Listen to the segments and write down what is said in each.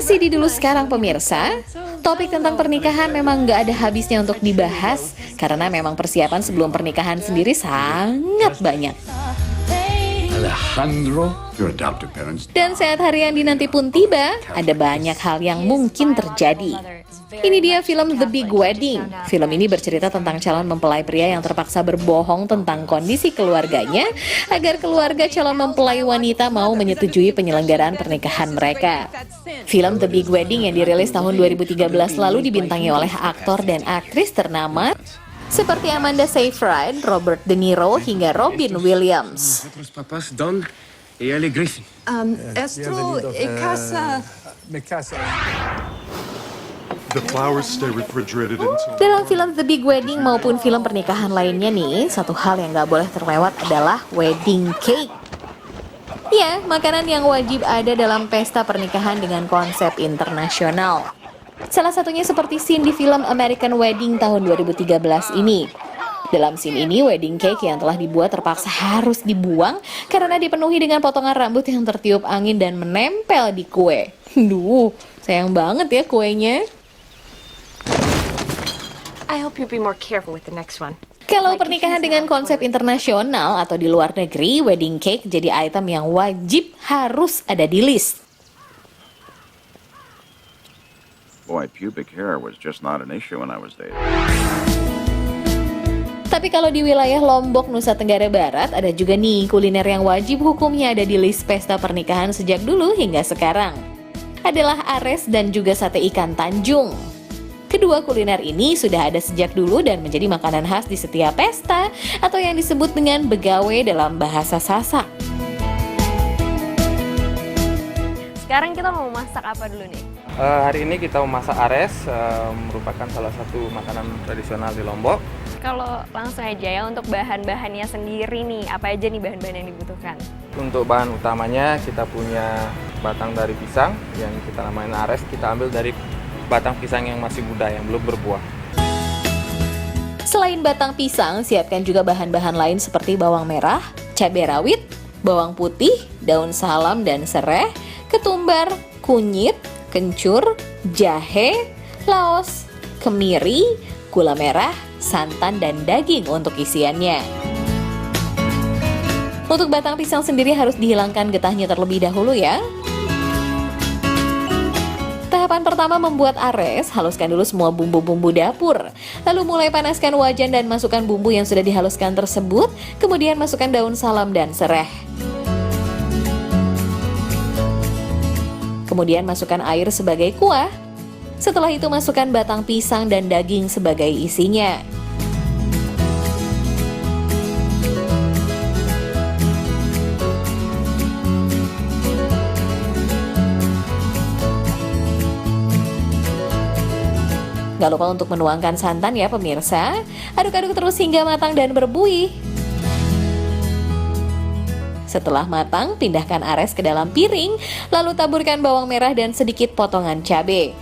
CD dulu sekarang pemirsa. Topik tentang pernikahan memang nggak ada habisnya untuk dibahas karena memang persiapan sebelum pernikahan sendiri sangat banyak. Alejandro, your adoptive parents. Dan saat hari yang dinanti pun tiba, ada banyak hal yang mungkin terjadi. Ini dia film The Big Wedding. Film ini bercerita tentang calon mempelai pria yang terpaksa berbohong tentang kondisi keluarganya agar keluarga calon mempelai wanita mau menyetujui penyelenggaraan pernikahan mereka. Film The Big Wedding yang dirilis tahun 2013 lalu dibintangi oleh aktor dan aktris ternama seperti Amanda Seyfried, Robert De Niro, hingga Robin Williams. Otros papás, Don y Ellie Griffin. Esto en casa. The flowers stay refrigerated until... Dalam film The Big Wedding maupun film pernikahan lainnya nih, satu hal yang gak boleh terlewat adalah wedding cake. Ya, makanan yang wajib ada dalam pesta pernikahan dengan konsep internasional. Salah satunya seperti scene di film American Wedding tahun 2013 ini. Dalam scene ini, wedding cake yang telah dibuat terpaksa harus dibuang karena dipenuhi dengan potongan rambut yang tertiup angin dan menempel di kue. Duh, sayang banget ya kuenya. I hope you'll be more careful with the next one. Kalau pernikahan dengan konsep internasional atau di luar negeri, wedding cake jadi item yang wajib harus ada di list. Boy, pubic hair was just not an issue when I was dating. Tapi kalau di wilayah Lombok, Nusa Tenggara Barat, ada juga nih kuliner yang wajib hukumnya ada di list pesta pernikahan sejak dulu hingga sekarang. Adalah ares dan juga sate ikan Tanjung. Kedua kuliner ini sudah ada sejak dulu dan menjadi makanan khas di setiap pesta atau yang disebut dengan begawe dalam bahasa Sasak. Sekarang kita mau masak apa dulu nih? Hari ini kita memasak ares, merupakan salah satu makanan tradisional di Lombok. Kalau langsung aja ya untuk bahan-bahannya sendiri nih, apa aja nih bahan-bahan yang dibutuhkan? Untuk bahan utamanya kita punya batang dari pisang yang kita namain ares, kita ambil dari batang pisang yang masih muda, yang belum berbuah. Selain batang pisang, siapkan juga bahan-bahan lain seperti bawang merah, cabai rawit, bawang putih, daun salam dan serai, ketumbar, kunyit, kencur, jahe, laos, kemiri, gula merah, santan, dan daging untuk isiannya. Untuk batang pisang sendiri harus dihilangkan getahnya terlebih dahulu ya. Tahapan pertama membuat ares, haluskan dulu semua bumbu-bumbu dapur. Lalu mulai panaskan wajan dan masukkan bumbu yang sudah dihaluskan tersebut, kemudian masukkan daun salam dan serai. Kemudian masukkan air sebagai kuah. Setelah itu masukkan batang pisang dan daging sebagai isinya. Gak lupa untuk menuangkan santan ya pemirsa. Aduk-aduk terus hingga matang dan berbuih. Setelah matang, pindahkan ares ke dalam piring, lalu taburkan bawang merah dan sedikit potongan cabai.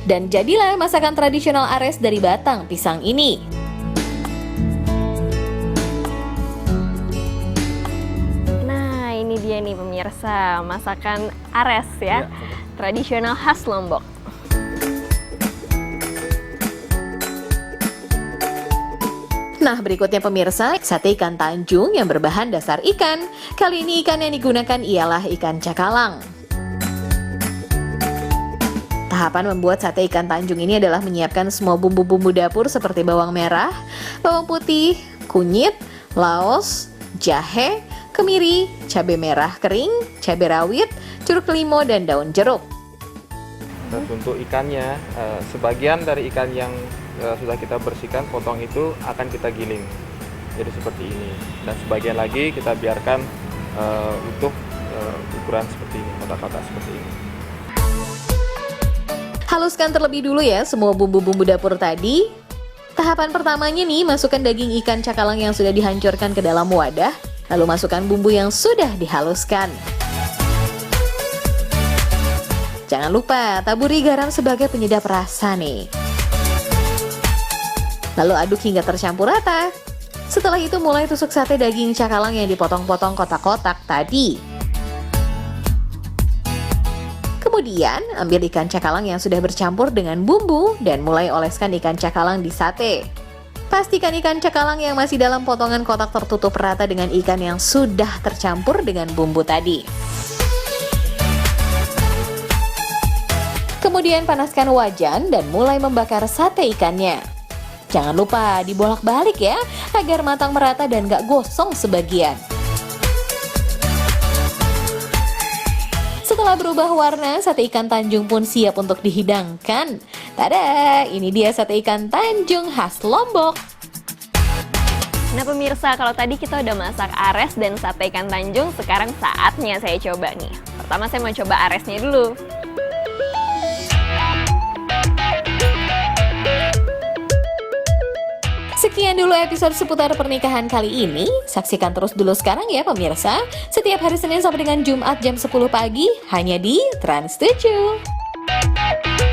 Dan jadilah masakan tradisional ares dari batang pisang ini. Nah, ini dia nih pemirsa, masakan ares ya. Tradisional khas Lombok. Nah, berikutnya pemirsa, sate ikan Tanjung yang berbahan dasar ikan. Kali ini ikan yang digunakan ialah ikan cakalang. Tahapan membuat sate ikan Tanjung ini adalah menyiapkan semua bumbu-bumbu dapur seperti bawang merah, bawang putih, kunyit, laos, jahe, kemiri, cabai merah kering, cabai rawit, jeruk limau, dan daun jeruk. Dan untuk ikannya, sebagian dari ikan yang sudah kita bersihkan, potong itu akan kita giling. Jadi seperti ini. Dan sebagian lagi kita biarkan utuh ukuran seperti ini, kotak-kotak seperti ini. Haluskan terlebih dulu ya semua bumbu-bumbu dapur tadi. Tahapan pertamanya nih, masukkan daging ikan cakalang yang sudah dihancurkan ke dalam wadah. Lalu masukkan bumbu yang sudah dihaluskan. Jangan lupa taburi garam sebagai penyedap rasa nih. Lalu aduk hingga tercampur rata. Setelah itu mulai tusuk sate daging cakalang yang dipotong-potong kotak-kotak tadi. Kemudian, ambil ikan cakalang yang sudah bercampur dengan bumbu dan mulai oleskan ikan cakalang di sate. Pastikan ikan cakalang yang masih dalam potongan kotak tertutup rata dengan ikan yang sudah tercampur dengan bumbu tadi. Kemudian panaskan wajan dan mulai membakar sate ikannya. Jangan lupa dibolak-balik ya, agar matang merata dan gak gosong sebagian. Setelah berubah warna, sate ikan Tanjung pun siap untuk dihidangkan. Tada, ini dia sate ikan Tanjung khas Lombok. Nah pemirsa, kalau tadi kita udah masak ares dan sate ikan Tanjung, sekarang saatnya saya coba nih. Pertama saya mau coba aresnya dulu. Sekian dulu episode seputar pernikahan kali ini. Saksikan terus dulu sekarang ya pemirsa. Setiap hari Senin sampai dengan Jumat jam 10 pagi hanya di Trans 7.